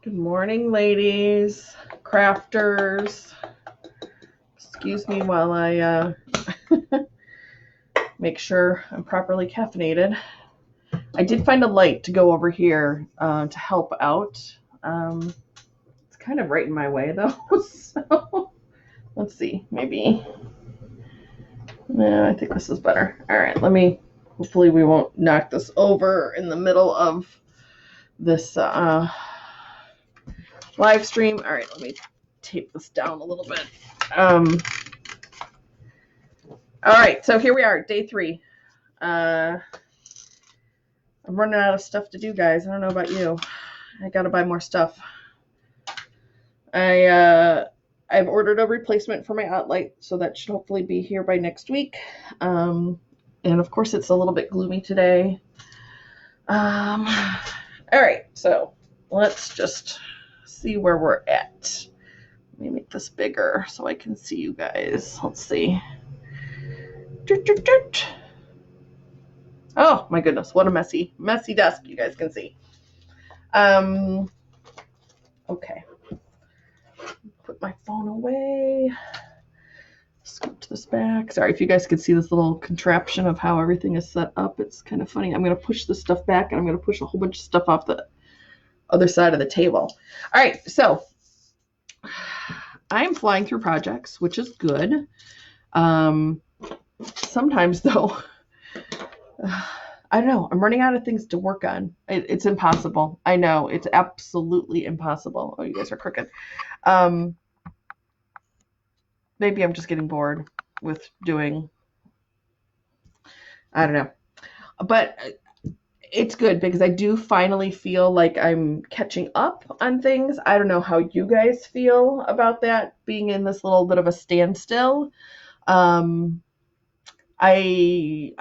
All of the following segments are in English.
Good morning, ladies, crafters. Excuse me while I make sure I'm properly caffeinated. I did find a light to go over here to help out. It's kind of right in my way, though. So let's see. Maybe. No, I think this is better. All right. Hopefully, we won't knock this over in the middle of this live stream. All right. Let me tape this down a little bit. All right, so here we are, day 3. I'm running out of stuff to do, guys. I don't know about you. I gotta buy more stuff. I've ordered a replacement for my Outlight, so that should hopefully be here by next week. And of course, it's a little bit gloomy today. All right, so let's just see where we're at. Let me make this bigger so I can see you guys. Let's see. Oh my goodness, what a messy desk, you guys can see. Okay. Put my phone away. Scoot this back. Sorry if you guys could see this little contraption of how everything is set up. It's kind of funny. I'm going to push this stuff back and I'm going to push a whole bunch of stuff off the other side of the table. All right, so I'm flying through projects, which is good. Sometimes though, I don't know. I'm running out of things to work on. It's impossible. I know. It's absolutely impossible. Oh, you guys are crooked. Maybe I'm just getting bored with doing, I don't know. But it's good because I do finally feel like I'm catching up on things. I don't know how you guys feel about that, being in this little bit of a standstill. I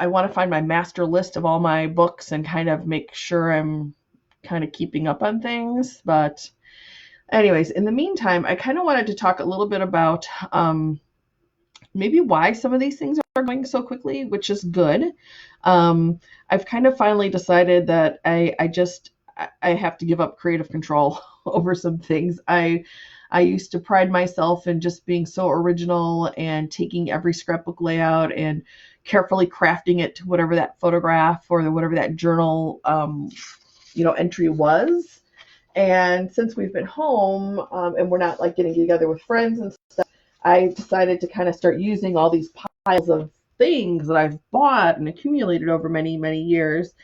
want to find my master list of all my books and kind of make sure I'm kind of keeping up on things. But anyways, in the meantime, I kind of wanted to talk a little bit about maybe why some of these things are going so quickly, which is good. I've kind of finally decided that I have to give up creative control over some things. I used to pride myself in just being so original and taking every scrapbook layout and carefully crafting it to whatever that photograph or whatever that journal, entry was. And since we've been home and we're not like getting together with friends and stuff, I decided to kind of start using all these piles of things that I've bought and accumulated over many, many years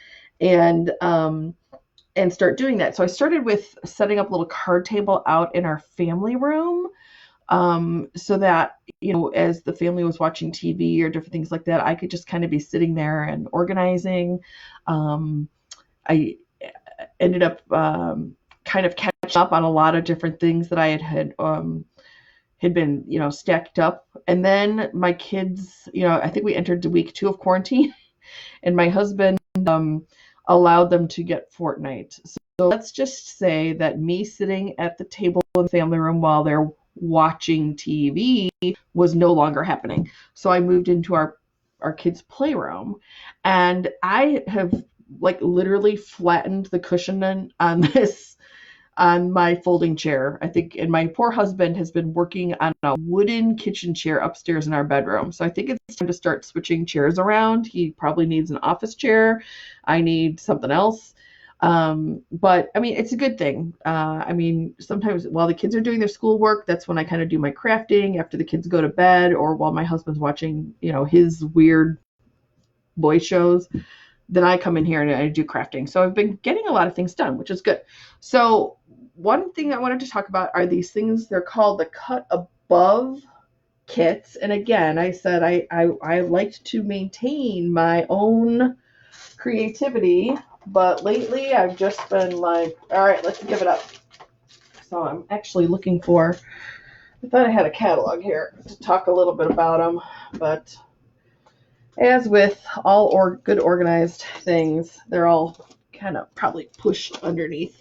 and start doing that. So I started with setting up a little card table out in our family room so that, as the family was watching TV or different things like that, I could just kind of be sitting there and organizing. I ended up kind of catching up on a lot of different things that I had been, stacked up. And then my kids, I think we entered week 2 of quarantine and my husband allowed them to get Fortnite. So let's just say that me sitting at the table in the family room while they're watching TV was no longer happening. So I moved into our kids' playroom and I have like literally flattened the cushion on my folding chair, I think, and my poor husband has been working on a wooden kitchen chair upstairs in our bedroom. So I think it's time to start switching chairs around. He probably needs an office chair. I need something else. But I mean, it's a good thing. Sometimes while the kids are doing their schoolwork, that's when I kind of do my crafting after the kids go to bed or while my husband's watching, his weird boy shows. Then I come in here and I do crafting. So I've been getting a lot of things done, which is good. So one thing I wanted to talk about are these things. They're called the cut above kits. And again, I said I liked to maintain my own creativity, but lately I've just been like, all right, let's give it up. So I'm actually looking for, I thought I had a catalog here to talk a little bit about them, but as with all good organized things, they're all kind of probably pushed underneath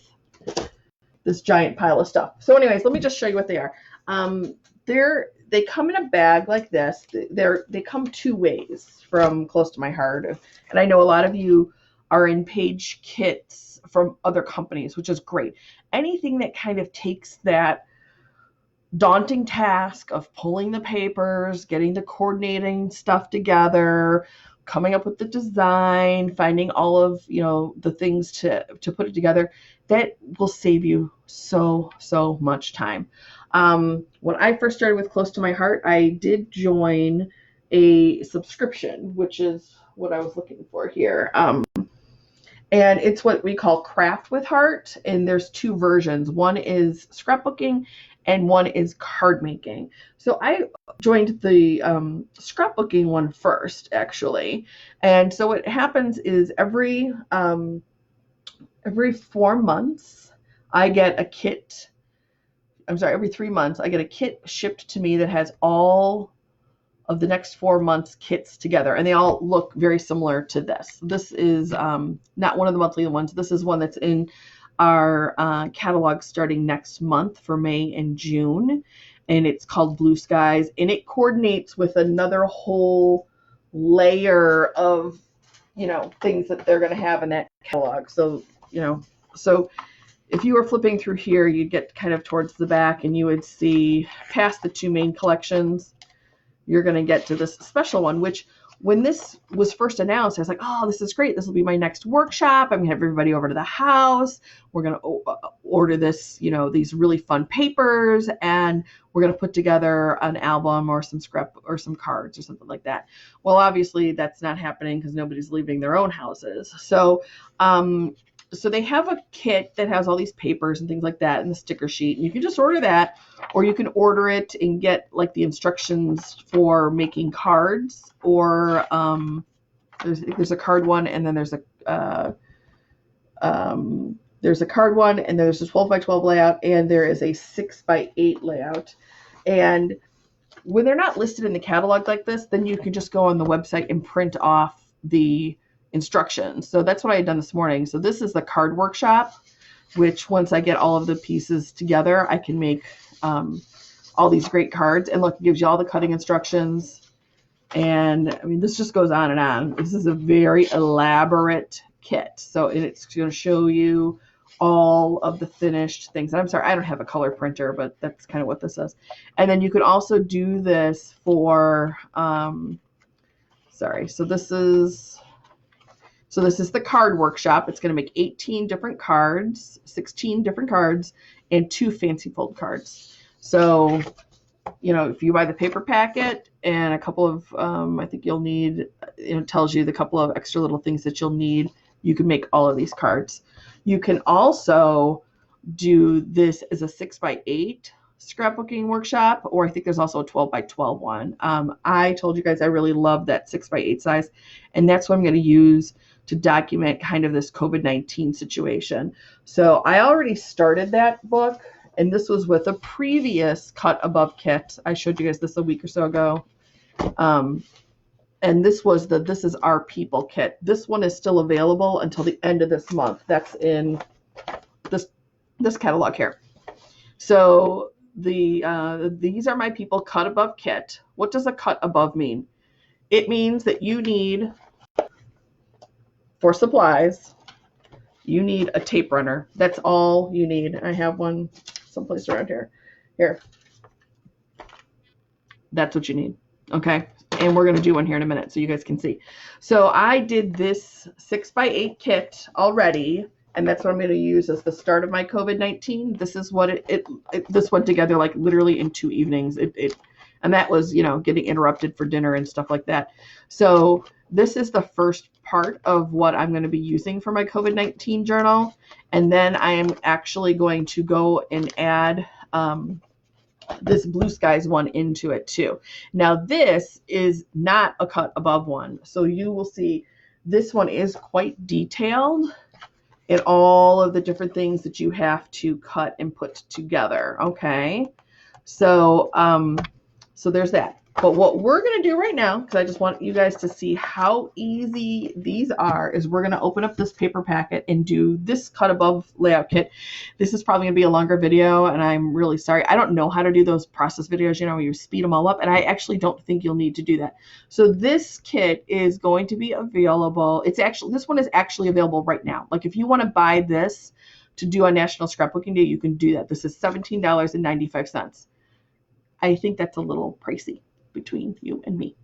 this giant pile of stuff. So anyways, let me just show you what they are. They come in a bag like this. They come 2 ways from Close to My Heart. And I know a lot of you are in page kits from other companies, which is great. anything that kind of takes that daunting task of pulling the papers, getting the coordinating stuff together, coming up with the design, finding all of, the things to put it together, that will save you so much time. When I first started with Close to My Heart, I did join a subscription, which is what I was looking for here. And it's what we call Craft with Heart. And there's two versions. One is scrapbooking and one is card making. So I joined the scrapbooking one first, actually. And so what happens is every 4 months, I get a kit. I'm sorry, every 3 months, I get a kit shipped to me that has all of the next 4 months kits together, and they all look very similar to this. This is not one of the monthly ones. This is one that's in our catalog starting next month for May and June, and it's called Blue Skies, and it coordinates with another whole layer of things that they're going to have in that catalog. So so if you were flipping through here, you'd get kind of towards the back and you would see past the two main collections, you're going to get to this special one, which when this was first announced, I was like, oh, this is great. This will be my next workshop. I'm going to have everybody over to the house. We're going to order this, these really fun papers, and we're going to put together an album or some or some cards or something like that. Well, obviously that's not happening because nobody's leaving their own houses. So they have a kit that has all these papers and things like that and the sticker sheet, and you can just order that, or you can order it and get like the instructions for making cards, or there's a card one, and then there's a card one, and there's a 12 by 12 layout, and there is a 6 by 8 layout. And when they're not listed in the catalog like this, then you can just go on the website and print off the instructions. So that's what I had done this morning. So this is the card workshop, which once I get all of the pieces together, I can make all these great cards. And look, it gives you all the cutting instructions. And I mean, this just goes on and on. This is a very elaborate kit. So it's going to show you all of the finished things. And I'm sorry, I don't have a color printer, but that's kind of what this is. And then you can also do this for, So this is the card workshop. It's going to make 18 different cards, 16 different cards, and 2 fancy fold cards. So, if you buy the paper packet and a couple of, I think you'll need, it tells you the couple of extra little things that you'll need, you can make all of these cards. You can also do this as a 6 by 8 scrapbooking workshop, or I think there's also a 12 by 12 one. I told you guys I really love that 6 by 8 size, and that's what I'm going to use to document kind of this COVID-19 situation. So I already started that book, and this was with a previous cut above kit. I showed you guys this a week or so ago. And this was This Is Our People kit. This one is still available until the end of this month. That's in this catalog here. So these are my people cut above kit. What does a cut above mean? It means that you need, for supplies, you need a tape runner. That's all you need. I have one someplace around here. Here. That's what you need. Okay. And we're going to do one here in a minute so you guys can see. So I did this 6 by 8 kit already, and that's what I'm going to use as the start of my COVID-19. This is what this went together like literally in 2 evenings. And that was, getting interrupted for dinner and stuff like that. So this is the first part of what I'm going to be using for my COVID-19 journal. And then I am actually going to go and add this Blue Skies one into it too. Now this is not a cut above one. So you will see this one is quite detailed in all of the different things that you have to cut and put together. Okay. So, so there's that. But what we're going to do right now, because I just want you guys to see how easy these are, is we're going to open up this paper packet and do this cut above layout kit. This is probably going to be a longer video, and I'm really sorry. I don't know how to do those process videos, where you speed them all up, and I actually don't think you'll need to do that. So this kit is going to be available. This one is actually available right now. Like if you want to buy this to do on National Scrapbooking Day, you can do that. This is $17.95. I think that's a little pricey between you and me.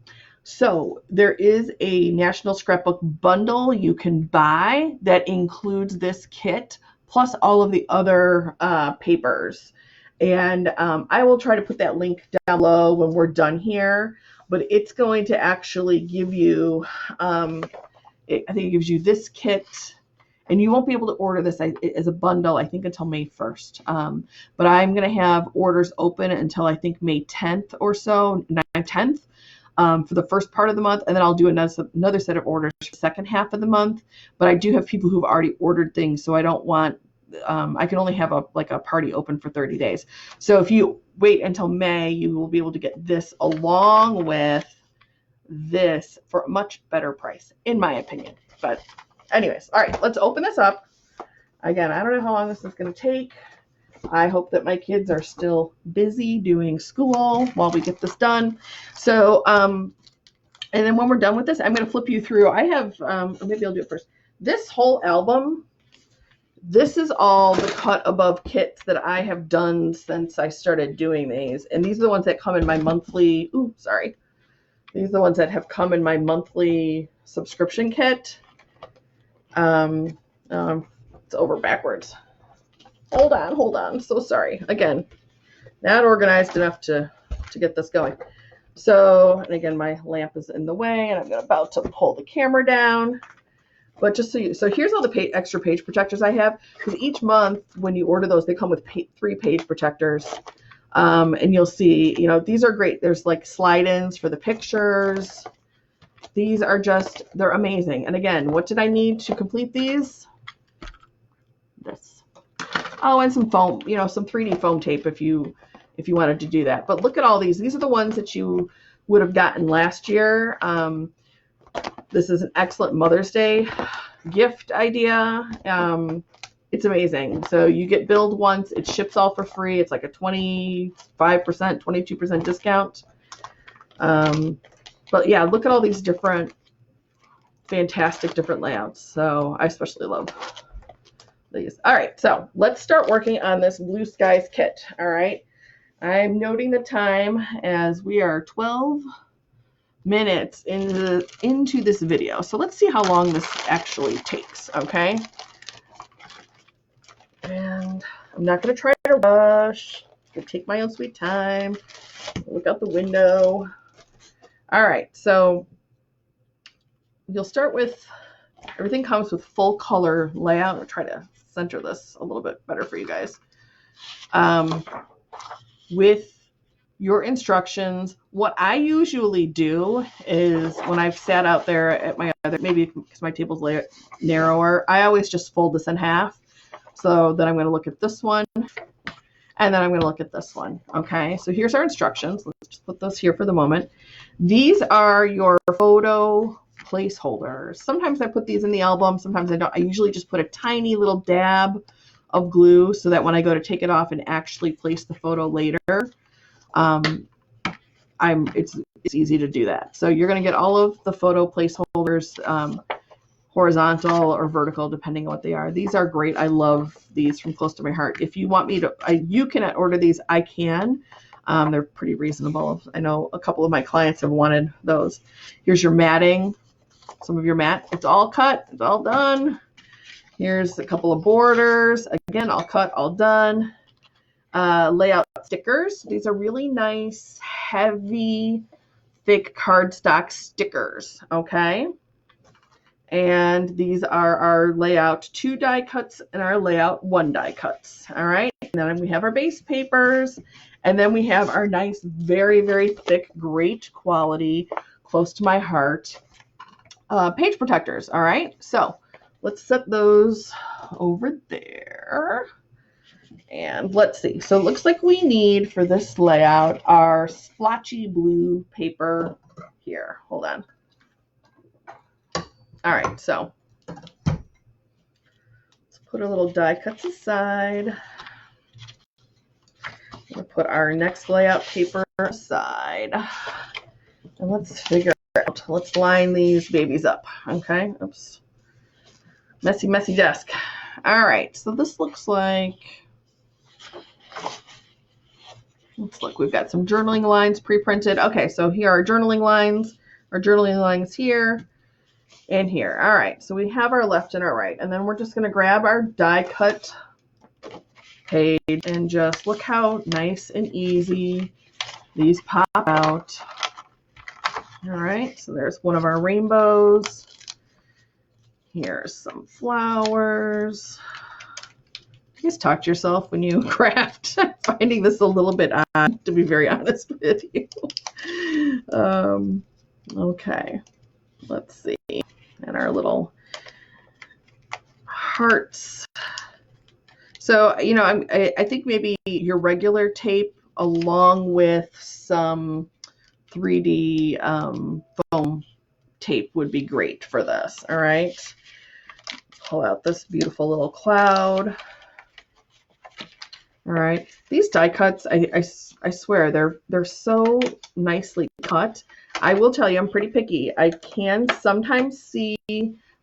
So there is a National Scrapbook bundle you can buy that includes this kit plus all of the other papers. And I will try to put that link down below when we're done here. But it's going to actually give you, I think it gives you this kit. And you won't be able to order this as a bundle, I think, until May 1st. But I'm going to have orders open until I think May 10th or so, 9th, 10th. For the first part of the month, and then I'll do another set of orders for the second half of the month. But I do have people who've already ordered things, so I don't want, I can only have a party open for 30 days. So if you wait until May, you will be able to get this along with this for a much better price, in my opinion. But anyways, all right, let's open this up. Again, I don't know how long this is going to take. I hope that my kids are still busy doing school while we get this done. So, and then when we're done with this, I'm going to flip you through. I have, maybe I'll do it first. This whole album, this is all the cut above kits that I have done since I started doing these. And these are the ones that come in my monthly, These are the ones that have come in my monthly subscription kit. It's over backwards. Hold on. So sorry. Again, not organized enough to get this going. So, and again, my lamp is in the way, and I'm about to pull the camera down. But just so here's all the extra page protectors I have. Because each month, when you order those, they come with 3 page protectors. And you'll see, these are great. There's like slide-ins for the pictures. These are they're amazing. And again, what did I need to complete these? This. Oh, and some foam, some 3D foam tape if you wanted to do that. But look at all these. These are the ones that you would have gotten last year. This is an excellent Mother's Day gift idea. It's amazing. So you get billed once. It ships all for free. It's like a 25%, 22% discount. But yeah, look at all these fantastic different layouts. So I especially love these. All right, so let's start working on this Blue Skies kit. All right, I'm noting the time as we are 12 minutes into this video. So let's see how long this actually takes, okay? And I'm not going to try to rush. I'm going to take my own sweet time. Look out the window. All right, so you'll start with, everything comes with full color layout. I'll try to center this a little bit better for you guys. With your instructions, what I usually do is when I've sat out there at my other, maybe because my table's narrower, I always just fold this in half. So then I'm going to look at this one, and then I'm going to look at this one. Okay, so here's our instructions. Let's just put those here for the moment. These are your photo placeholders. Sometimes I put these in the album, sometimes I don't. I usually just put a tiny little dab of glue so that when I go to take it off and actually place the photo later, it's easy to do that. So you're going to get all of the photo placeholders, horizontal or vertical, depending on what they are. These are great. I love these from close to my heart. If you want me to, you cannot order these. I can. They're pretty reasonable. I know a couple of my clients have wanted those. Here's your matting. Some of your mat. It's all cut. It's all done. Here's a couple of borders. Again, all cut, all done. Layout stickers. These are really nice, heavy, thick cardstock stickers. Okay. And these are our layout 2 die cuts and our layout 1 die cuts. All right. And then we have our base papers. And then we have our nice, very, very thick, great quality, close to my heart, page protectors. All right. So let's set those over there. And let's see. So it looks like we need for this layout our splotchy blue paper here. Hold on. All right, so let's put our little die cuts aside. We'll put our next layout paper aside. And let's figure it out. Let's line these babies up. Okay, oops. Messy, messy desk. All right, so this looks like, let's look, we've got some journaling lines pre-printed. Okay, so here are journaling lines here and here. All right, so we have our left and our right, and then we're just gonna grab our die cut page and just look how nice and easy these pop out. All right, so there's one of our rainbows. Here's some flowers. You just talk to yourself when you craft. I'm finding this a little bit odd, to be very honest with you. Okay, let's see. And our little hearts. So, you know, I think maybe your regular tape along with some 3D foam tape would be great for this. All right. Pull out this beautiful little cloud. All right. These die cuts, I swear, they're so nicely cut. I will tell you, I'm pretty picky. I can sometimes see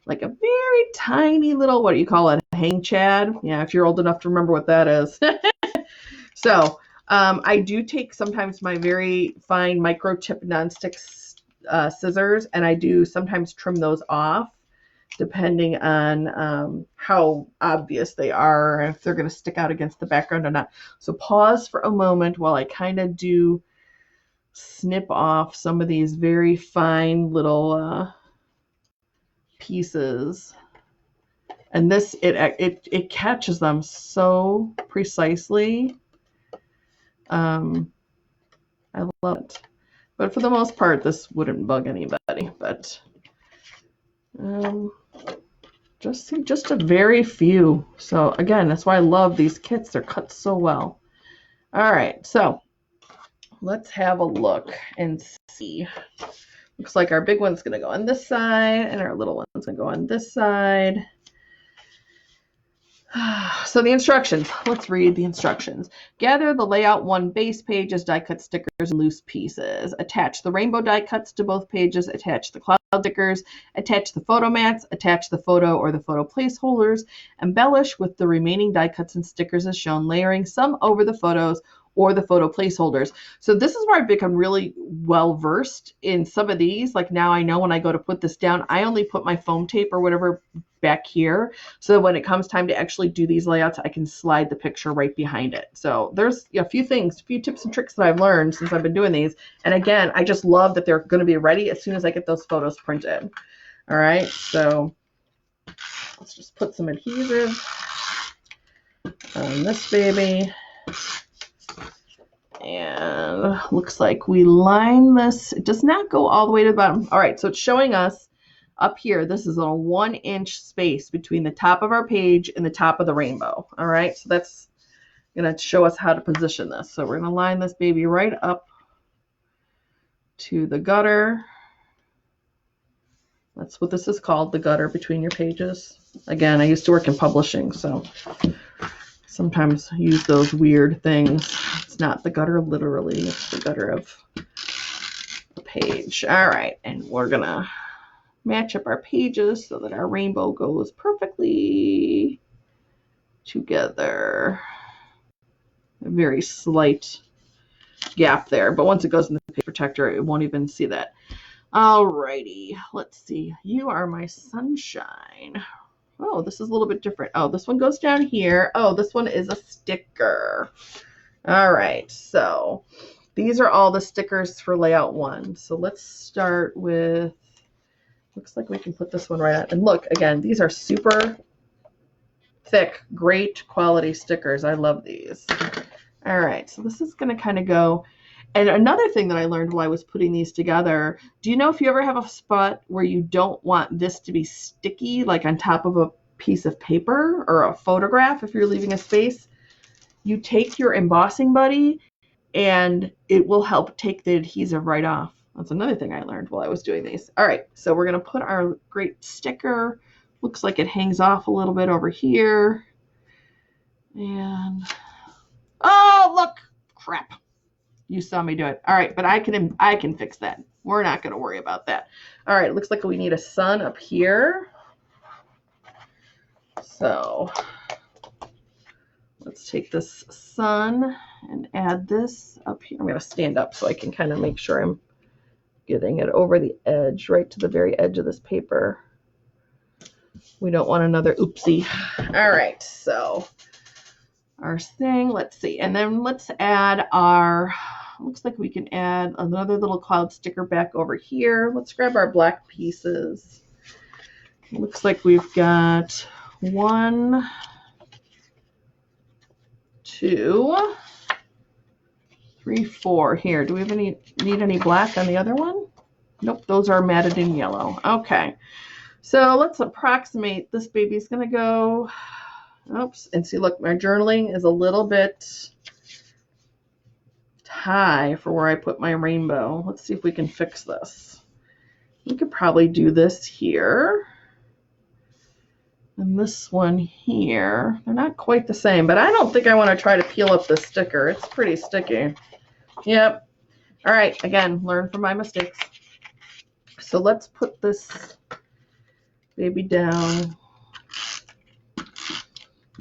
like a very tiny little, what do you call it, hang chad? Yeah, if you're old enough to remember what that is. So I do take sometimes my very fine micro tip nonstick scissors, and I do sometimes trim those off depending on how obvious they are, and if they're going to stick out against the background or not. So pause for a moment while I kind of do snip off some of these very fine little pieces. And this, it catches them so precisely. I love it. But for the most part, this wouldn't bug anybody. But just a very few. So again, that's why I love these kits. They're cut so well. All right, so let's have a look and see. Looks like our big one's going to go on this side, and our little one's going to go on this side. So the instructions, let's read the instructions. Gather the layout 1 base pages, die cut stickers, and loose pieces. Attach the rainbow die cuts to both pages. Attach the cloud stickers. Attach the photo mats. Attach the photo or the photo placeholders. Embellish with the remaining die cuts and stickers as shown, layering some over the photos or the photo placeholders. So this is where I've become really well versed in some of these. Like now I know when I go to put this down, I only put my foam tape or whatever back here. So when it comes time to actually do these layouts, I can slide the picture right behind it. So there's a few things, a few tips and tricks that I've learned since I've been doing these. And again, I just love that they're going to be ready as soon as I get those photos printed. All right, so let's just put some adhesive on this baby. And looks like we line this. It does not go all the way to the bottom. All right, so it's showing us up here, this is a 1-inch space between the top of our page and the top of the rainbow. All right, so that's going to show us how to position this. So we're going to line this baby right up to the gutter. That's what this is called, the gutter between your pages. Again, I used to work in publishing, so sometimes I use those weird things. It's not the gutter literally, it's the gutter of the page. All right, and we're going to match up our pages so that our rainbow goes perfectly together. A very slight gap there, but once it goes in the page protector, it won't even see that. Alrighty, let's see. You are my sunshine. Oh, this is a little bit different. Oh, this one goes down here. Oh, this one is a sticker. All right, so these are all the stickers for layout 1. So let's start with, looks like we can put this one right on. And look, again, these are super thick, great quality stickers. I love these. All right, so this is going to kind of go. And another thing that I learned while I was putting these together, do you know if you ever have a spot where you don't want this to be sticky, like on top of a piece of paper or a photograph, if you're leaving a space, you take your embossing buddy and it will help take the adhesive right off. That's another thing I learned while I was doing these. All right, so we're going to put our great sticker. Looks like it hangs off a little bit over here. And, oh, look, crap. You saw me do it. All right, but I can fix that. We're not going to worry about that. All right, looks like we need a sun up here. So let's take this sun and add this up here. I'm going to stand up so I can kind of make sure I'm getting it over the edge, right to the very edge of this paper. We don't want another oopsie. All right, so our thing, let's see. And then let's add our, looks like we can add another little cloud sticker back over here. Let's grab our black pieces. Looks like we've got 1, 2, 3, 4 here. Do we have need any black on the other one? Nope, those are matted in yellow. Okay, so let's approximate. This baby's gonna go, oops, and see, look, my journaling is a little bit high for where I put my rainbow. Let's see if we can fix this. We could probably do this here. And this one here, they're not quite the same, but I don't think I want to try to peel up the sticker. It's pretty sticky. Yep. All right, again, learn from my mistakes. So let's put this baby down.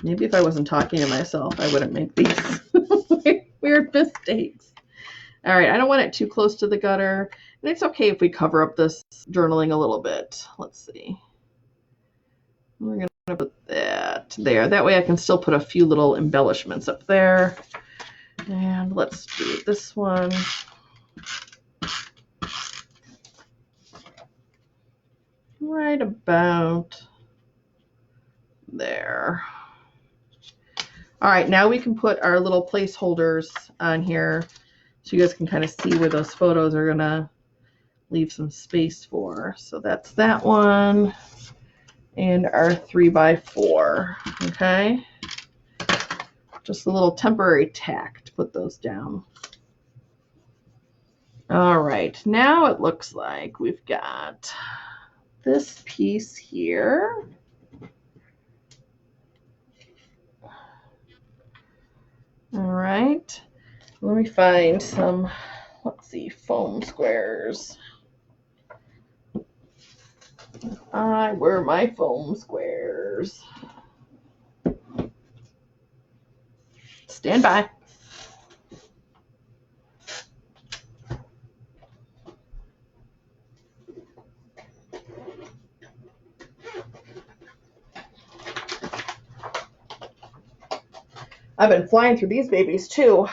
Maybe if I wasn't talking to myself, I wouldn't make these weird mistakes. All right, I don't want it too close to the gutter. And it's okay if we cover up this journaling a little bit. Let's see. We're going to put that there. That way I can still put a few little embellishments up there. And let's do this one. Right about there. All right, now we can put our little placeholders on here so you guys can kind of see where those photos are going to leave some space for. So that's that one. And our 3x4, okay? Just a little temporary tack to put those down. All right, now it looks like we've got this piece here. All right, let me find some, let's see, foam squares. Where are my foam squares? Stand by. I've been flying through these babies too.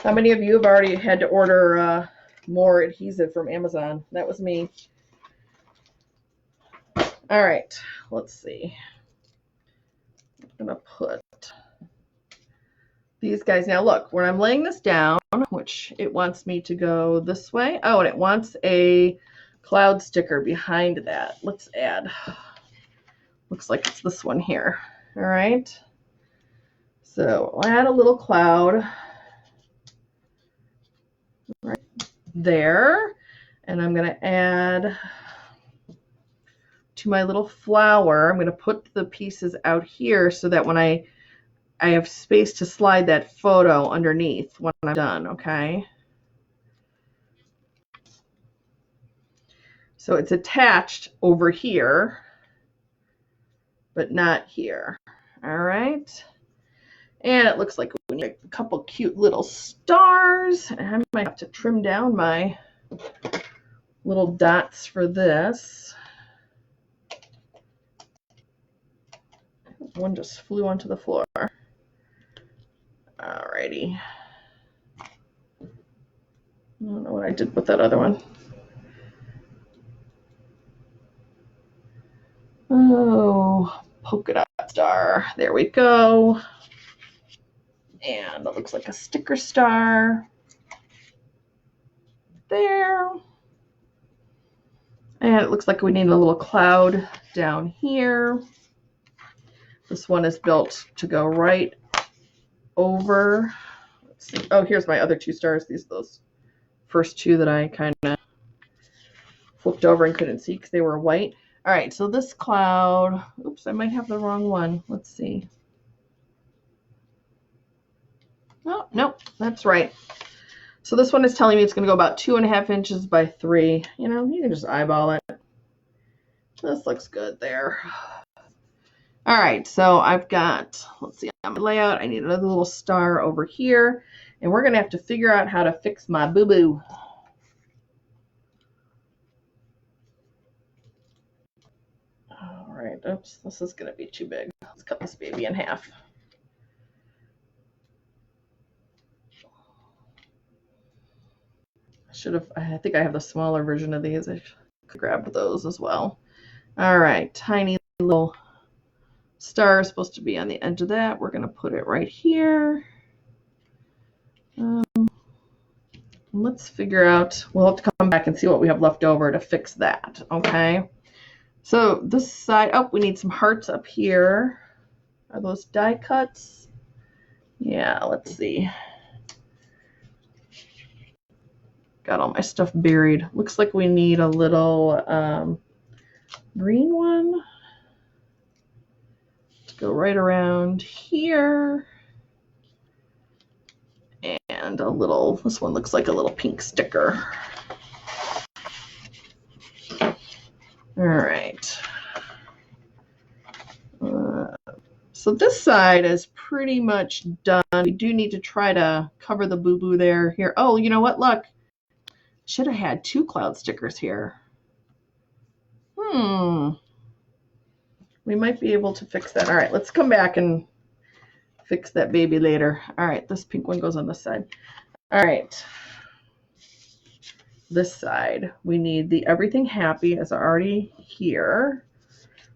How many of you have already had to order more adhesive from Amazon? That was me. All right, let's see. I'm gonna put these guys. Now look, when I'm laying this down, which it wants me to go this way. Oh, and it wants a cloud sticker behind that. Let's add. Looks like it's this one here. All right. So I'll add a little cloud right there. And I'm gonna add to my little flower, I'm going to put the pieces out here so that when I have space to slide that photo underneath when I'm done, okay? So it's attached over here, but not here, all right? And it looks like we need a couple cute little stars. And I might have to trim down my little dots for this. One just flew onto the floor. Alrighty. I don't know what I did with that other one. Oh, polka dot star. There we go. And it looks like a sticker star. There. And it looks like we need a little cloud down here. This one is built to go right over. Let's see. Oh, here's my other two stars. These are those first two that I kind of flipped over and couldn't see because they were white. All right, so this cloud, oops, I might have the wrong one. Let's see. Oh, nope, that's right. So this one is telling me it's going to go about 2.5 inches by 3. You know, you can just eyeball it. This looks good there. All right, so I've got, let's see, on my layout, I need another little star over here, and we're gonna have to figure out how to fix my boo-boo. All right, oops, this is gonna be too big. Let's cut this baby in half. I think I have the smaller version of these. I could grab those as well. All right, tiny little star is supposed to be on the edge of that. We're gonna put it right here. Let's figure out, we'll have to come back and see what we have left over to fix that, okay? So this side, oh, we need some hearts up here. Are those die cuts? Yeah, let's see. Got all my stuff buried. Looks like we need a little green one to go right around here. And a little, this one looks like a little pink sticker. All right. So this side is pretty much done. We do need to try to cover the boo-boo there. Here. Oh, you know what? Look. Should have had 2 cloud stickers here. We might be able to fix that. All right, let's come back and fix that baby later. All right, this pink one goes on this side. All right. This side, we need the everything happy is already here.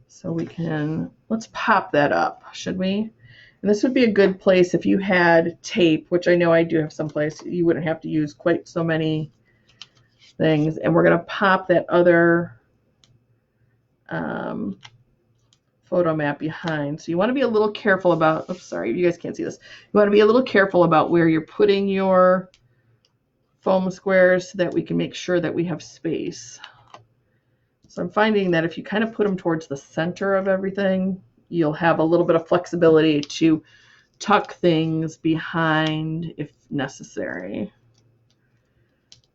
So we can, let's pop that up, should we? And this would be a good place if you had tape, which I know I do have someplace. You wouldn't have to use quite so many things. And we're going to pop that other photo mat behind. So you want to be a little careful about, oops, sorry, you guys can't see this. You want to be a little careful about where you're putting your foam squares so that we can make sure that we have space. So I'm finding that if you kind of put them towards the center of everything, you'll have a little bit of flexibility to tuck things behind if necessary.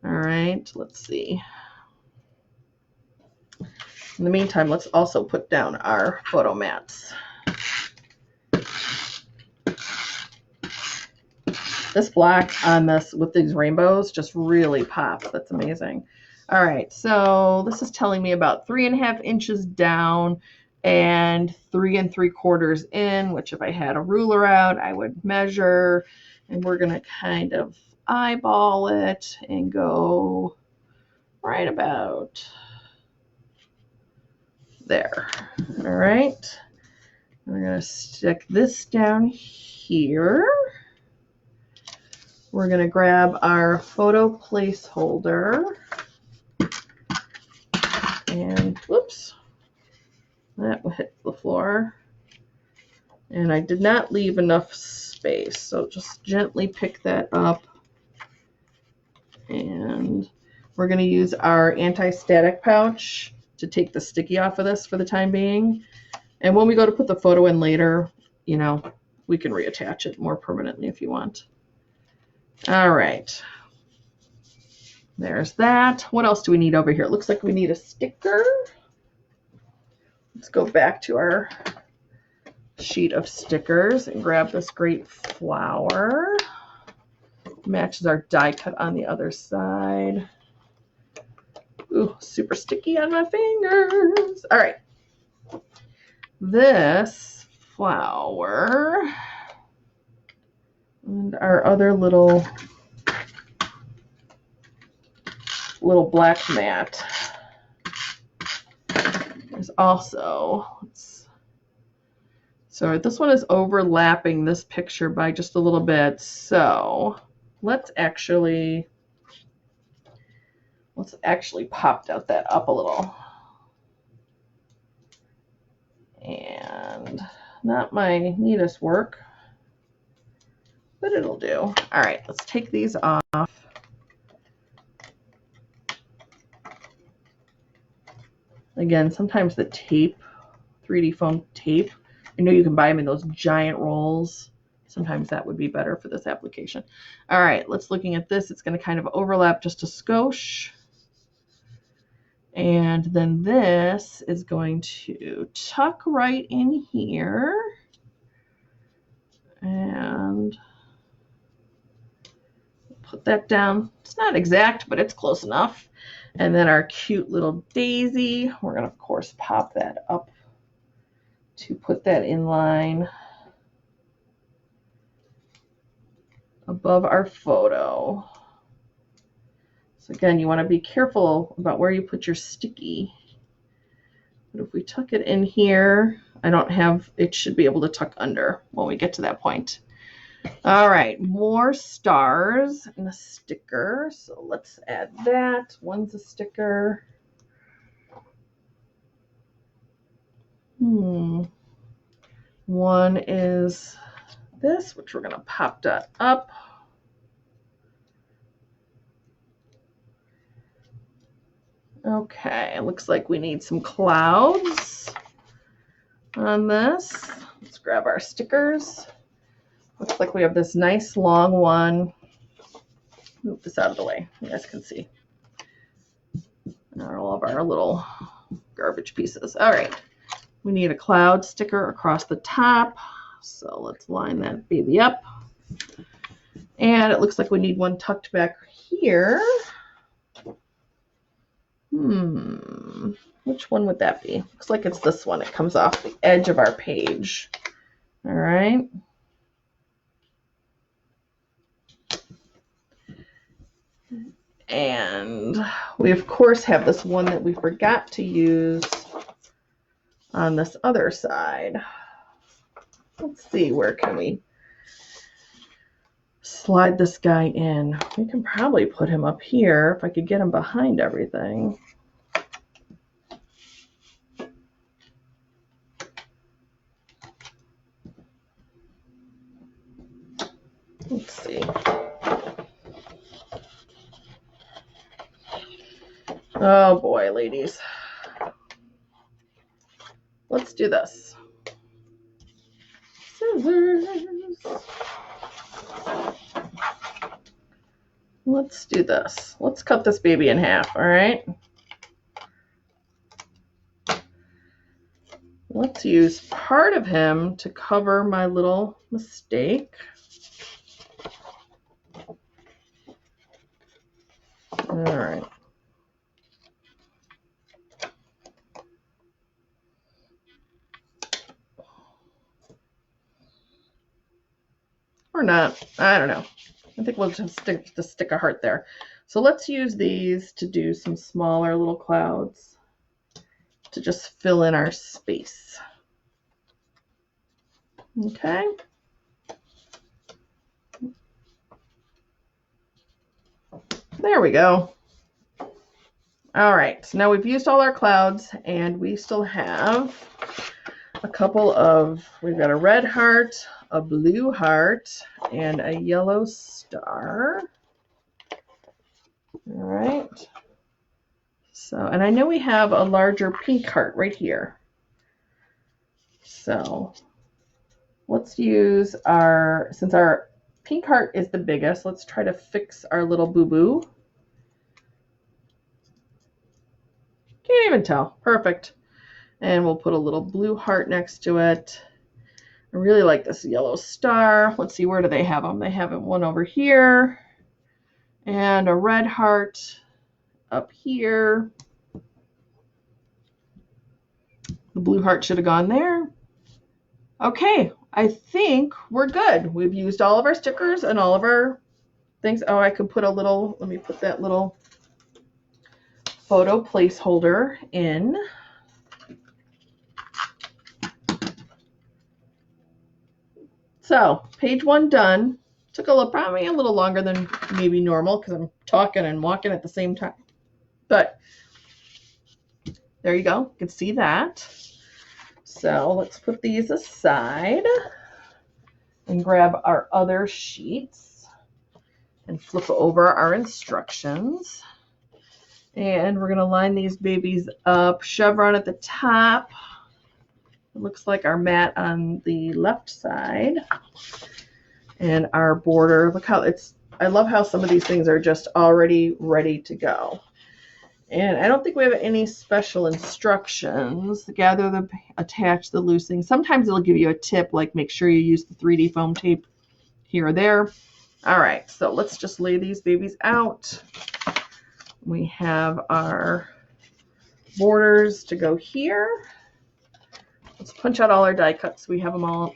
All right, let's see. In the meantime, let's also put down our photo mats. This black on this with these rainbows just really pop. That's amazing. All right, so this is telling me about 3.5 inches down and 3 3/4 in, which if I had a ruler out, I would measure. And we're gonna kind of eyeball it and go right about there. All right, we're gonna stick this down here. We're gonna grab our photo placeholder and whoops, that hit the floor. And I did not leave enough space, so just gently pick that up. And we're gonna use our anti-static pouch to take the sticky off of this for the time being. And when we go to put the photo in later, you know, we can reattach it more permanently if you want. All right. There's that. What else do we need over here? It looks like we need a sticker. Let's go back to our sheet of stickers and grab this great flower. Matches our die cut on the other side. Ooh, super sticky on my fingers. All right. This flower and our other little black mat is also, so this one is overlapping this picture by just a little bit. So let's actually pop that up a little. And not my neatest work, but it'll do. All right, let's take these off. Again, sometimes the tape, 3D foam tape, I know you can buy them in those giant rolls. Sometimes that would be better for this application. All right, looking at this, it's going to kind of overlap just a skosh. And then this is going to tuck right in here. And put that down. It's not exact, but it's close enough. And then our cute little daisy, we're going to, of course, pop that up to put that in line above our photo. So again, you want to be careful about where you put your sticky. But if we tuck it in here, I don't have, it should be able to tuck under when we get to that point. All right, more stars and a sticker. So let's add that. One's a sticker. One is this, which we're going to pop that up. Okay, it looks like we need some clouds on this. Let's grab our stickers. Looks like we have this nice long one. Move this out of the way, you guys can see. And all of our little garbage pieces. All right, we need a cloud sticker across the top. So let's line that baby up. And it looks like we need one tucked back here. Which one would that be? Looks like it's this one. It comes off the edge of our page. All right. And we, of course, have this one that we forgot to use on this other side. Let's see, where can we slide this guy in? We can probably put him up here if I could get him behind everything. Let's see. Oh boy, ladies. Let's do this. Scissors. Let's do this. Let's cut this baby in half, all right? Let's use part of him to cover my little mistake. All right. Or not. I don't know. I think we'll just stick a heart there. So let's use these to do some smaller little clouds to just fill in our space. Okay. There we go. All right, so now we've used all our clouds and we still have a couple of, we've got a red heart, a blue heart, and a yellow star. All right. So, and I know we have a larger pink heart right here. So let's use our, since our pink heart is the biggest, let's try to fix our little boo-boo. Can't even tell. Perfect. And we'll put a little blue heart next to it. I really like this yellow star. Let's see, where do they have them? They have one over here and a red heart up here. The blue heart should have gone there. Okay, I think we're good. We've used all of our stickers and all of our things. Oh, I could put a little, let me put that little photo placeholder in. So page one done. Took a little, probably a little longer than maybe normal because I'm talking and walking at the same time. But there you go. You can see that. So let's put these aside and grab our other sheets and flip over our instructions. And we're going to line these babies up. Chevron at the top. It looks like our mat on the left side. And our border, look how it's, I love how some of these things are just already ready to go. And I don't think we have any special instructions. Gather the, attach the loose things. Sometimes it'll give you a tip, like make sure you use the 3D foam tape here or there. All right, so let's just lay these babies out. We have our borders to go here. Let's punch out all our die cuts. We have them all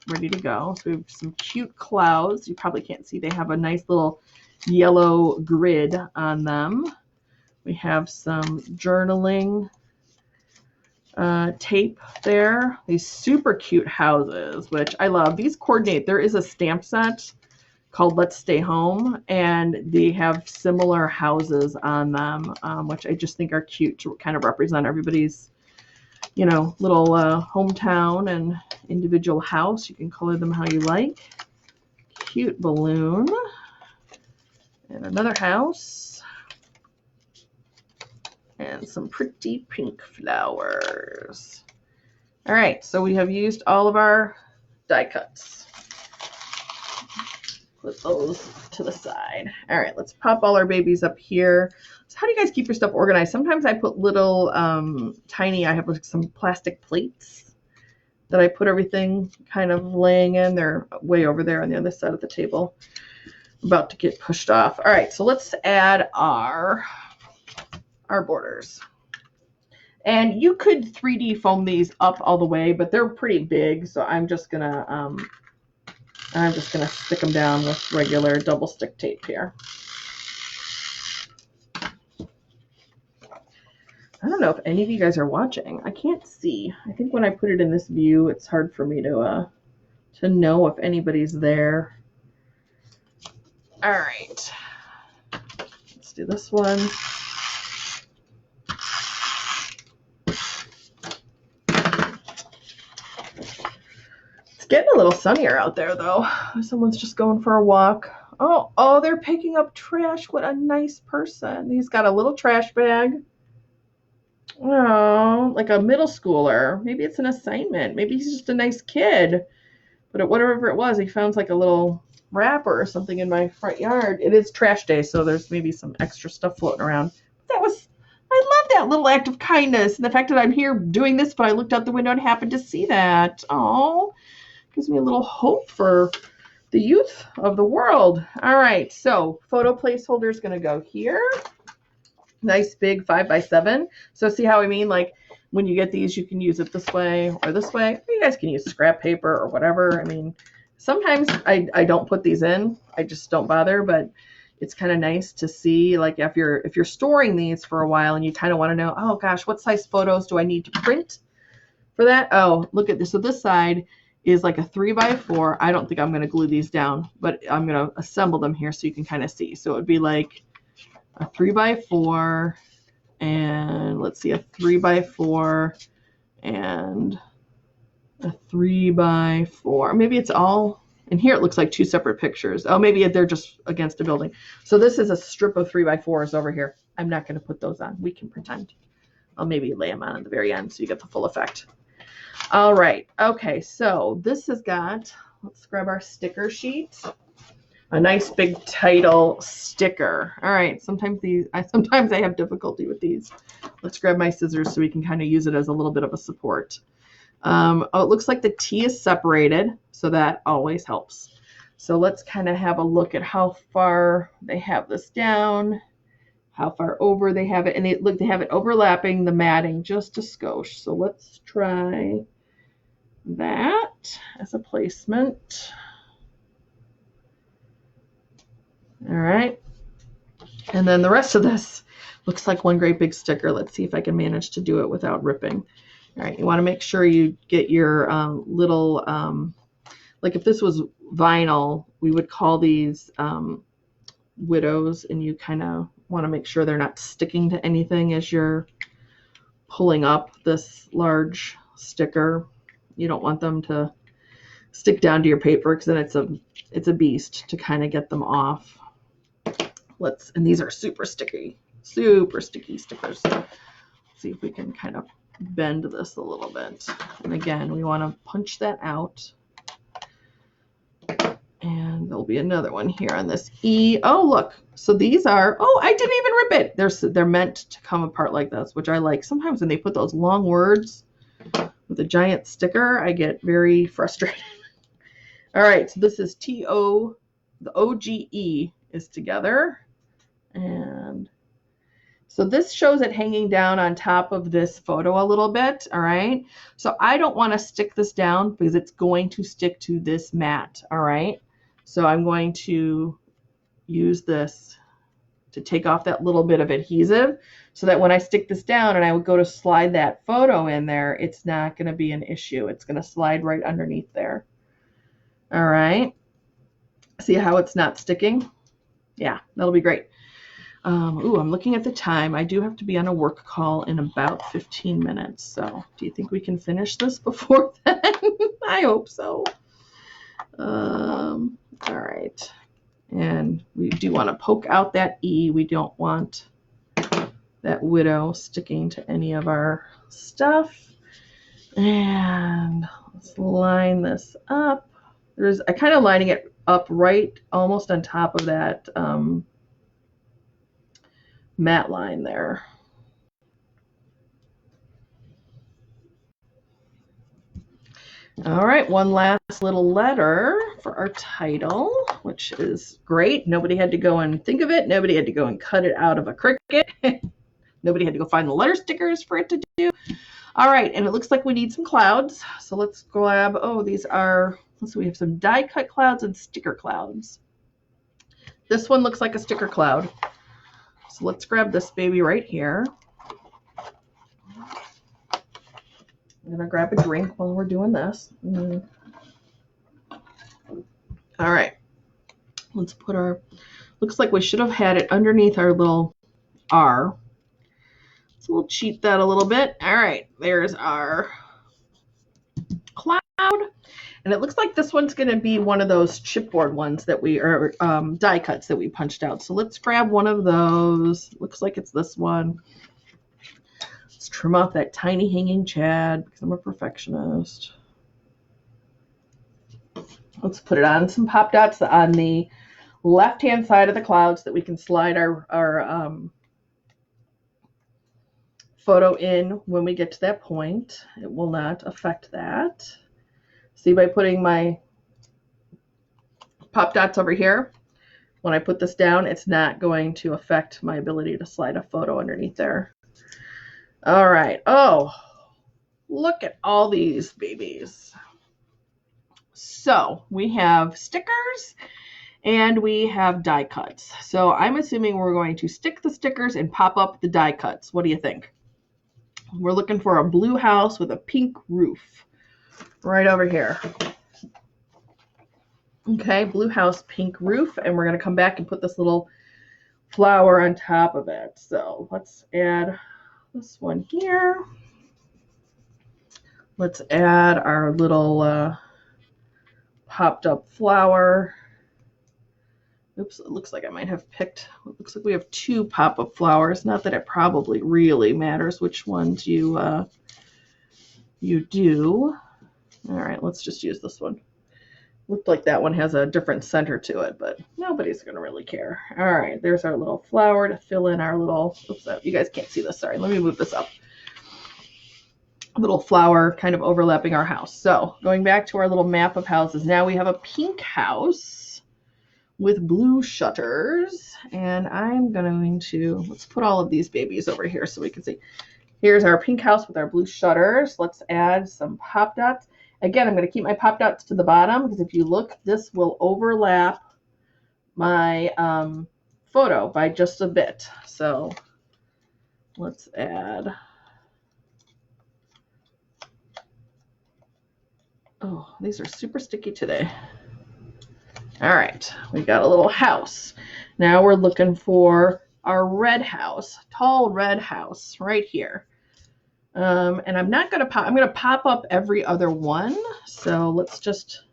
ready to go. So we have some cute clouds. You probably can't see. They have a nice little yellow grid on them. We have some journaling tape there. These super cute houses, which I love. These coordinate. There is a stamp set called Let's Stay Home, and they have similar houses on them, which I just think are cute to kind of represent everybody's, you know, little hometown and individual house. You can color them how you like. Cute balloon. And another house. And some pretty pink flowers. All right, so we have used all of our die cuts. Put those to the side. All right, let's pop all our babies up here. So how do you guys keep your stuff organized? Sometimes I put little tiny, I have like some plastic plates that I put everything kind of laying in. They're way over there on the other side of the table, about to get pushed off. All right, so let's add our borders. And you could 3D foam these up all the way, but they're pretty big, so I'm just gonna stick them down with regular double stick tape here. I don't know if any of you guys are watching. I can't see. I think when I put it in this view, it's hard for me to know if anybody's there. All right, let's do this one. It's getting a little sunnier out there, though. Someone's just going for a walk. Oh, they're picking up trash. What a nice person. He's got a little trash bag. Oh, like a middle schooler. Maybe it's an assignment. Maybe he's just a nice kid. But whatever it was, he found like a little wrapper or something in my front yard. It is trash day, so there's maybe some extra stuff floating around. I love that little act of kindness. And the fact that I'm here doing this, but I looked out the window and happened to see that. Oh, gives me a little hope for the youth of the world. All right, so photo placeholder is going to go here. Nice big 5x7. So see how I mean? Like when you get these, you can use it this way or this way. You guys can use scrap paper or whatever. I mean, sometimes I don't put these in. I just don't bother, but it's kind of nice to see, like if you're storing these for a while and you kind of want to know, oh gosh, what size photos do I need to print for that? Oh, look at this. So this side is like a 3x4. I don't think I'm going to glue these down, but I'm going to assemble them here so you can kind of see. So it would be like a 3x4, and let's see, a 3x4 and a 3x4. Maybe it's all in here. It looks like two separate pictures. Oh, maybe they're just against a building. So this is a strip of 3x4s over here. I'm not going to put those on. We can pretend. I'll maybe lay them on at the very end so you get the full effect. All right. Okay, so this has got, let's grab our sticker sheet. A nice big title sticker. All right, sometimes I have difficulty with these. Let's grab my scissors so we can kind of use it as a little bit of a support. Oh, it looks like the T is separated, so that always helps. So let's kind of have a look at how far they have this down, how far over they have it, and they have it overlapping the matting just a skosh. So let's try that as a placement. All right, and then the rest of this looks like one great big sticker. Let's see if I can manage to do it without ripping. All right, you want to make sure you get your little, like if this was vinyl, we would call these widows, and you kind of want to make sure they're not sticking to anything as you're pulling up this large sticker. You don't want them to stick down to your paper because then it's a beast to kind of get them off. And these are super sticky stickers. Let's see if we can kind of bend this a little bit. And again, we want to punch that out and there'll be another one here on this E. Oh, look. So these are, oh, I didn't even rip it. They're meant to come apart like this, which I like. Sometimes when they put those long words with a giant sticker, I get very frustrated. All right, so this is T-O, the O-G-E is together. And so this shows it hanging down on top of this photo a little bit, all right? So I don't want to stick this down because it's going to stick to this mat, all right? So I'm going to use this to take off that little bit of adhesive so that when I stick this down and I would go to slide that photo in there, it's not going to be an issue. It's going to slide right underneath there. All right. See how it's not sticking? Yeah, that'll be great. Ooh, I'm looking at the time. I do have to be on a work call in about 15 minutes. So do you think we can finish this before then? I hope so. All right. And we do want to poke out that E. We don't want that widow sticking to any of our stuff. And let's line this up. I kind of lining it up right almost on top of that mat line there. All right, one last little letter for our title, which is great. Nobody had to go and think of it. Nobody had to go and cut it out of a Cricut. Nobody had to go find the letter stickers for it to do. All right, and it looks like we need some clouds. So let's grab, oh, these are, let's see, we have some die cut clouds and sticker clouds. This one looks like a sticker cloud. So let's grab this baby right here. I'm going to grab a drink while we're doing this. All right. Let's put our, looks like we should have had it underneath our little R. So we'll cheat that a little bit. All right. There's our cloud. And it looks like this one's going to be one of those chipboard ones that we are die cuts that we punched out. So let's grab one of those. Looks like it's this one. Let's trim off that tiny hanging chad because I'm a perfectionist. Let's put it on some pop dots on the left-hand side of the cloud so that we can slide our photo in when we get to that point. It will not affect that. See, by putting my pop dots over here, when I put this down, it's not going to affect my ability to slide a photo underneath there. All right. Oh, look at all these babies. So we have stickers and we have die cuts. So I'm assuming we're going to stick the stickers and pop up the die cuts. What do you think? We're looking for a blue house with a pink roof right over here. Okay, blue house, pink roof, and we're going to come back and put this little flower on top of it. So let's add this one here. Let's add our little popped up flower. Oops, it looks like I might have picked, it looks like we have two pop-up flowers. Not that it probably really matters which ones you do. All right, let's just use this one. Looked like that one has a different center to it, but nobody's going to really care. All right, there's our little flower to fill in our little, oops, you guys can't see this, sorry. Let me move this up. Little flower kind of overlapping our house. So going back to our little map of houses, now we have a pink house with blue shutters, and I'm going to, let's put all of these babies over here so we can see. Here's our pink house with our blue shutters. Let's add some pop dots. Again, I'm going to keep my pop dots to the bottom because if you look, this will overlap my photo by just a bit. So let's add, oh, these are super sticky today. All right, we got a little house. Now we're looking for our red house, tall red house right here. And I'm not going to pop, I'm going to pop up every other one. So let's just,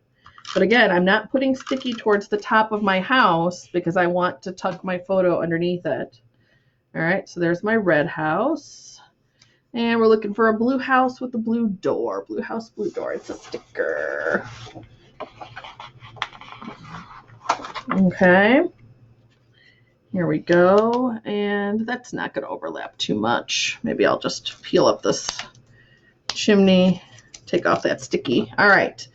but again, I'm not putting sticky towards the top of my house because I want to tuck my photo underneath it. All right, so there's my red house. And we're looking for a blue house with a blue door. Blue house, blue door. It's a sticker. Okay. Here we go. And that's not going to overlap too much. Maybe I'll just peel up this chimney, take off that sticky. All right.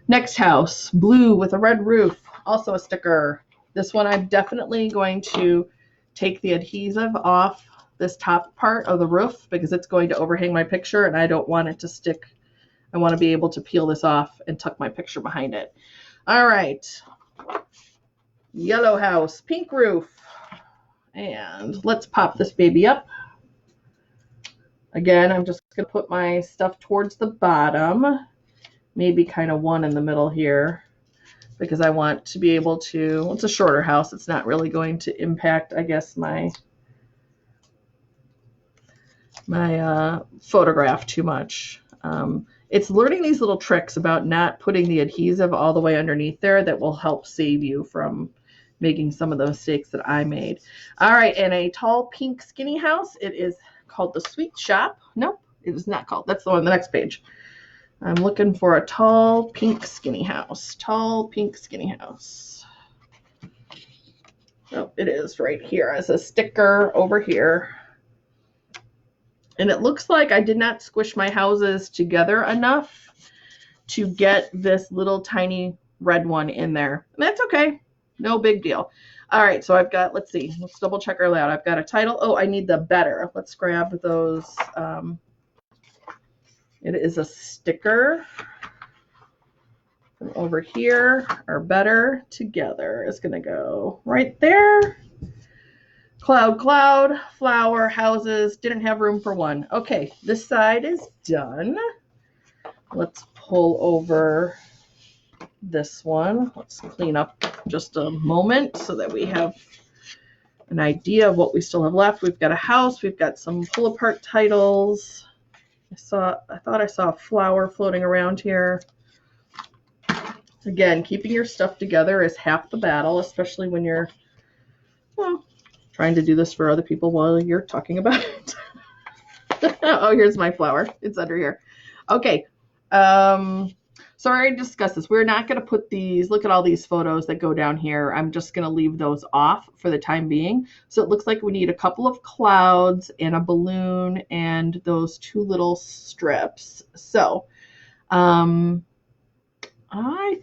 Next house, blue with a red roof, also a sticker. This one I'm definitely going to take the adhesive off this top part of the roof because it's going to overhang my picture and I don't want it to stick. I want to be able to peel this off and tuck my picture behind it. All right. Yellow house, pink roof. And let's pop this baby up. Again, I'm just going to put my stuff towards the bottom. Maybe kind of one in the middle here because I want to be able to, it's a shorter house. It's not really going to impact, I guess, my photograph too much. It's learning these little tricks about not putting the adhesive all the way underneath there that will help save you from making some of the mistakes that I made. All right, and a tall pink skinny house. It is called the Sweet Shop. Nope, it is not called. That's the one on the next page. I'm looking for a tall pink skinny house. Tall pink skinny house. Oh, it is right here as a sticker over here. And it looks like I did not squish my houses together enough to get this little tiny red one in there. And that's okay. No big deal. All right, so I've got, let's see. Let's double check our layout. I've got a title. Oh, I need the better. Let's grab those. It is a sticker from over here. Our better together is going to go right there. Cloud, cloud, flower, houses, didn't have room for one. Okay, this side is done. Let's pull over this one. Let's clean up just a moment so that we have an idea of what we still have left. We've got a house. We've got some pull-apart titles. I thought I saw a flower floating around here. Again, keeping your stuff together is half the battle, especially when you're, well, trying to do this for other people while you're talking about it. Oh, here's my flower. It's under here. Okay. So I already discussed this. We're not going to put these, look at all these photos that go down here. I'm just going to leave those off for the time being. So it looks like we need a couple of clouds and a balloon and those two little strips. So I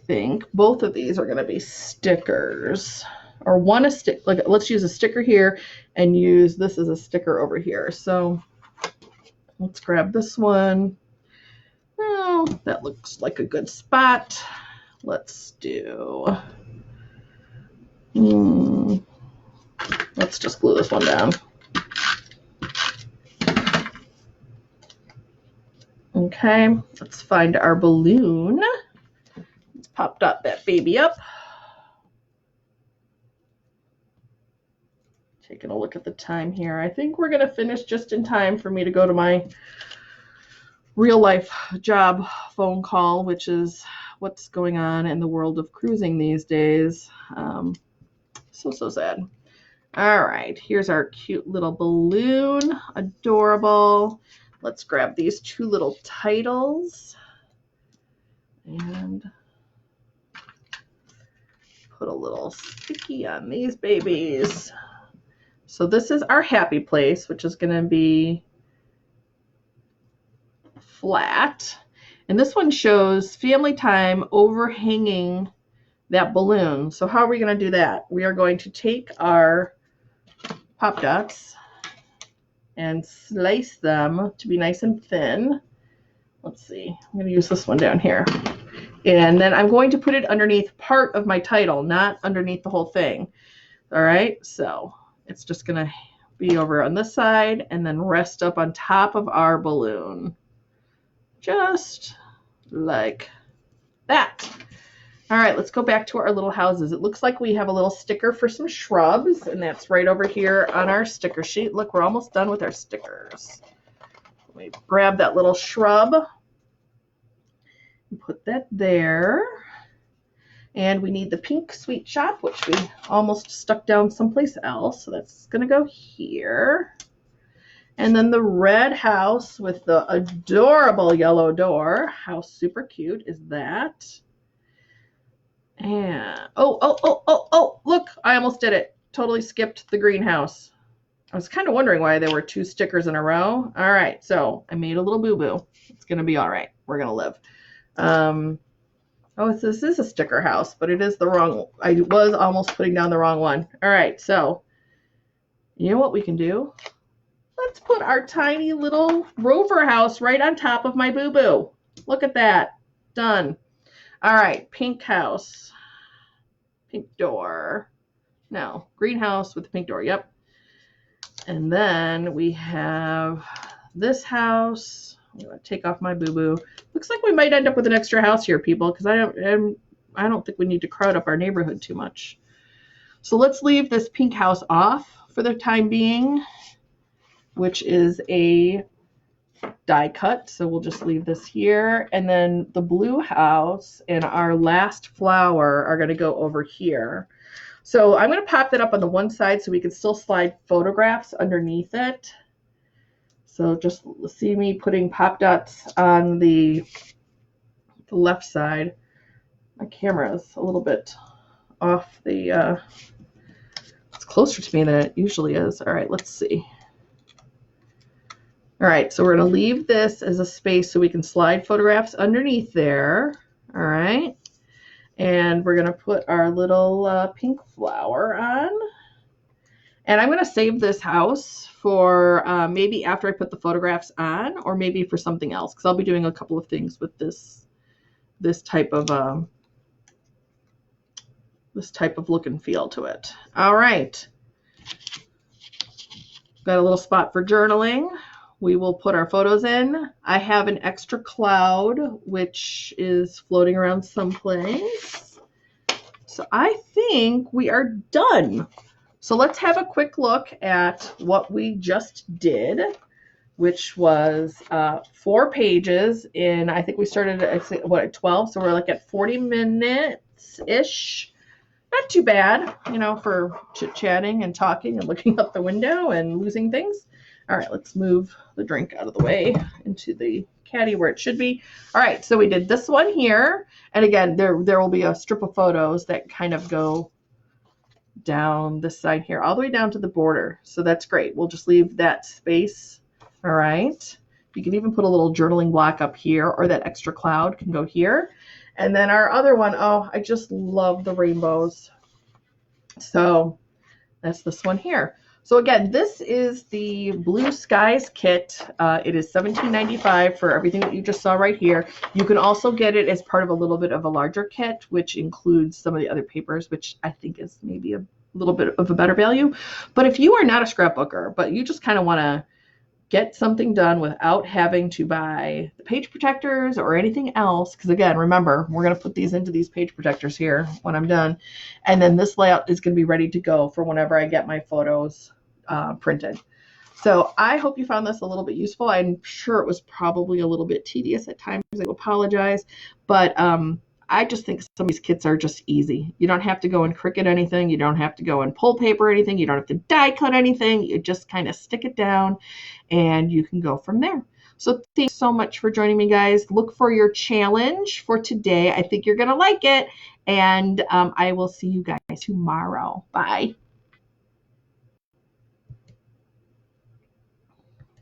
think both of these are going to be stickers. Or one a stick, like let's use a sticker here and use this as a sticker over here. So let's grab this one. Oh, that looks like a good spot. Let's do, let's just glue this one down. Okay, let's find our balloon. Let's pop that baby up. Taking a look at the time here. I think we're going to finish just in time for me to go to my real life job phone call, which is what's going on in the world of cruising these days. So sad. All right, here's our cute little balloon. Adorable. Let's grab these two little titles and put a little sticky on these babies. So this is our happy place, which is going to be flat. And this one shows family time overhanging that balloon. So how are we going to do that? We are going to take our pop dots and slice them to be nice and thin. Let's see. I'm going to use this one down here. And then I'm going to put it underneath part of my title, not underneath the whole thing. All right. So it's just going to be over on this side and then rest up on top of our balloon. Just like that. All right, let's go back to our little houses. It looks like we have a little sticker for some shrubs, and that's right over here on our sticker sheet. Look, we're almost done with our stickers. Let me grab that little shrub and put that there. And we need the pink Sweet Shop, which we almost stuck down someplace else. So that's going to go here. And then the red house with the adorable yellow door. How super cute is that? And oh, look, I almost did it. Totally skipped the greenhouse. I was kind of wondering why there were 2 stickers in a row. All right, so I made a little boo-boo. It's going to be all right. We're going to live. Oh, this is a sticker house, but it is the wrong. I was almost putting down the wrong one. All right, so you know what we can do? Let's put our tiny little rover house right on top of my boo-boo. Look at that. Done. All right, pink house. Pink door. No, greenhouse with the pink door. Yep. And then we have this house. I'm going to take off my boo-boo. Looks like we might end up with an extra house here, people, because I don't think we need to crowd up our neighborhood too much. So let's leave this pink house off for the time being, which is a die cut. So we'll just leave this here. And then the blue house and our last flower are going to go over here. So I'm going to pop that up on the one side so we can still slide photographs underneath it. So just see me putting pop dots on the left side. My camera is a little bit off the, it's closer to me than it usually is. All right, let's see. All right, so we're going to leave this as a space so we can slide photographs underneath there. All right. And we're going to put our little pink flower on. And I'm going to save this house for maybe after I put the photographs on, or maybe for something else, because I'll be doing a couple of things with this type of look and feel to it. All right. Got a little spot for journaling. We will put our photos in. I have an extra cloud, which is floating around someplace. So I think we are done. So let's have a quick look at what we just did, which was 4 pages in, I think we started at 12, so we're like at 40 minutes-ish. Not too bad, for chit-chatting and talking and looking out the window and losing things. All right, let's move the drink out of the way into the caddy where it should be. All right, so we did this one here. And again, there will be a strip of photos that kind of go down this side here, all the way down to the border. So that's great. We'll just leave that space. All right. You can even put a little journaling block up here, or that extra cloud can go here. And then our other one, oh, I just love the rainbows. So that's this one here. So again, this is the Blue Skies kit. It is $17.95 for everything that you just saw right here. You can also get it as part of a little bit of a larger kit, which includes some of the other papers, which I think is maybe a little bit of a better value. But if you are not a scrapbooker, but you just kind of want to get something done without having to buy the page protectors or anything else, because again, remember, we're going to put these into these page protectors here when I'm done. And then this layout is going to be ready to go for whenever I get my photos printed. So I hope you found this a little bit useful. I'm sure it was probably a little bit tedious at times. I apologize, but I just think some of these kits are just easy. You don't have to go and Cricut anything. You don't have to go and pull paper anything. You don't have to die cut anything. You just kind of stick it down and you can go from there. So thanks so much for joining me, guys. Look for your challenge for today. I think you're going to like it. And I will see you guys tomorrow. Bye.